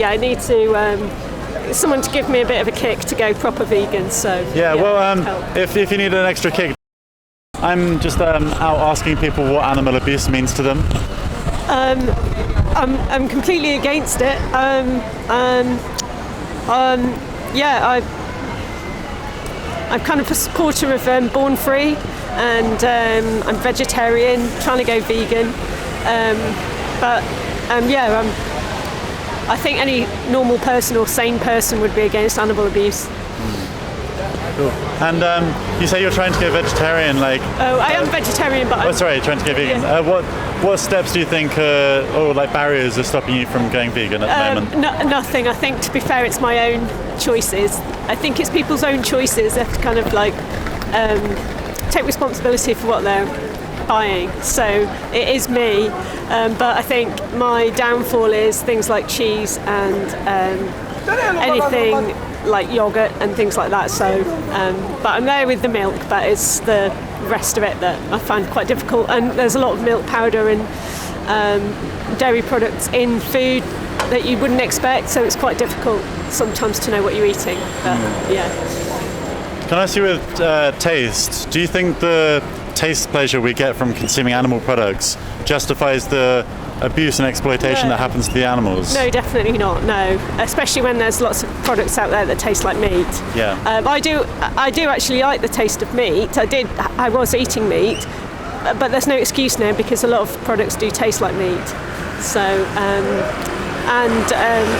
Yeah, I need to someone to give me a bit of a kick to go proper vegan. So if you need an extra kick, I'm just out asking people what animal abuse means to them. I'm completely against it. I'm kind of a supporter of Born Free, and I'm vegetarian, trying to go vegan. I think any normal person or sane person would be against animal abuse. Cool. And you say you're trying to go vegetarian, like... Oh, I am vegetarian, but trying to go vegan. Yeah. What steps do you think, or like barriers, are stopping you from going vegan at the moment? Nothing. I think, to be fair, it's my own choices. I think it's people's own choices. They have to kind of like take responsibility for what they're buying. So it is me, but I think my downfall is things like cheese and anything like yogurt and things like that. So, but I'm there with the milk, but it's the rest of it that I find quite difficult. And there's a lot of milk powder and dairy products in food that you wouldn't expect, so it's quite difficult sometimes to know what you're eating. But, yeah. Can I ask you with taste, do you think the taste pleasure we get from consuming animal products justifies the abuse and exploitation that happens to the animals? No, definitely not. No, especially when there's lots of products out there that taste like meat. Yeah. I do actually like the taste of meat. I was eating meat, but there's no excuse now because a lot of products do taste like meat. So,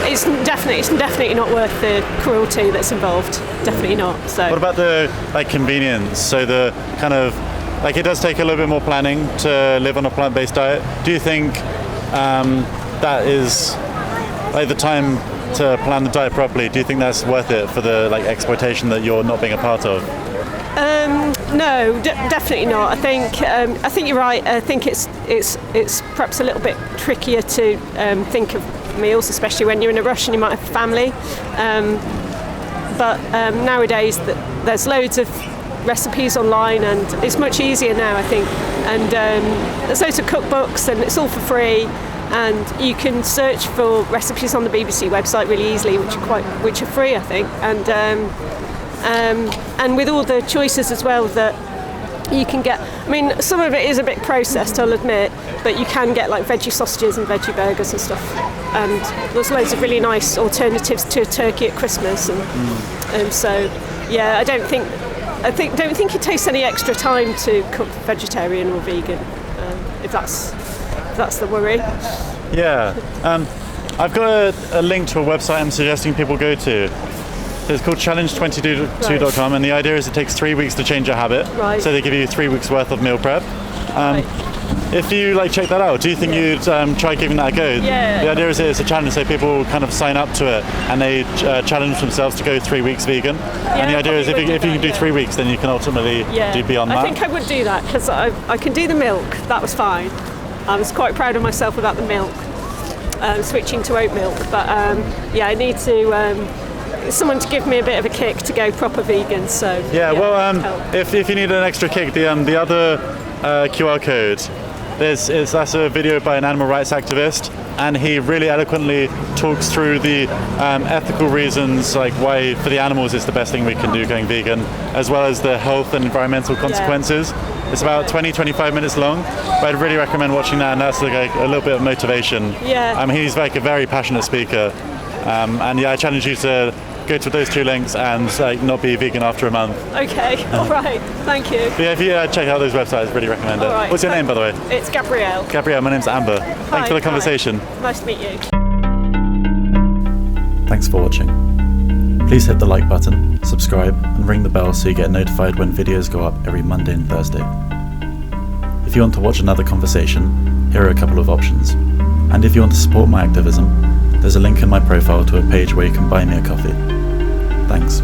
it's definitely not worth the cruelty that's involved. Definitely not. So. What about the convenience? So the kind of it does take a little bit more planning to live on a plant-based diet. Do you think that is the time to plan the diet properly? Do you think that's worth it for the exploitation that you're not being a part of? No, definitely not. I think you're right. I think it's perhaps a little bit trickier to think of meals, especially when you're in a rush and you might have a family. But nowadays there's loads of recipes online, and it's much easier now, I think. And there's loads of cookbooks, and it's all for free. And you can search for recipes on the BBC website really easily, which are free, I think. And with all the choices as well that you can get. I mean, some of it is a bit processed, I'll admit, but you can get veggie sausages and veggie burgers and stuff. And there's loads of really nice alternatives to turkey at Christmas. And so, yeah, I don't think it takes any extra time to cook vegetarian or vegan, if that's the worry. Yeah. I've got a link to a website I'm suggesting people go to. So it's called challenge22.com, and the idea is it takes 3 weeks to change your habit. Right. So they give you 3 weeks worth of meal prep. If you check that out, do you think you'd try giving that a go? Yeah. The idea is it's a challenge, so people kind of sign up to it and they challenge themselves to go 3 weeks vegan. Yeah, and the idea is if you can do 3 weeks, then you can ultimately do beyond that. I think I would do that because I can do the milk. That was fine. I was quite proud of myself about the milk, switching to oat milk. But I need to someone to give me a bit of a kick to go proper vegan. So if you need an extra kick, the other QR code. That's a video by an animal rights activist, and he really eloquently talks through the ethical reasons, why for the animals it's the best thing we can do going vegan, as well as the health and environmental consequences. It's about 20-25 minutes long, but I'd really recommend watching that, and that's a little bit of motivation. Yeah. He's a very passionate speaker, I challenge you to go to those two links and not be vegan after a month. Okay, all right, thank you. But if you check out those websites, really recommend it. Right. What's your name, by the way? It's Gabrielle. Gabrielle, my name's Amber. Thanks for the conversation. Hi. Nice to meet you. Thanks for watching. Please hit the like button, subscribe, and ring the bell so you get notified when videos go up every Monday and Thursday. If you want to watch another conversation, here are a couple of options. And if you want to support my activism, there's a link in my profile to a page where you can buy me a coffee. Thanks.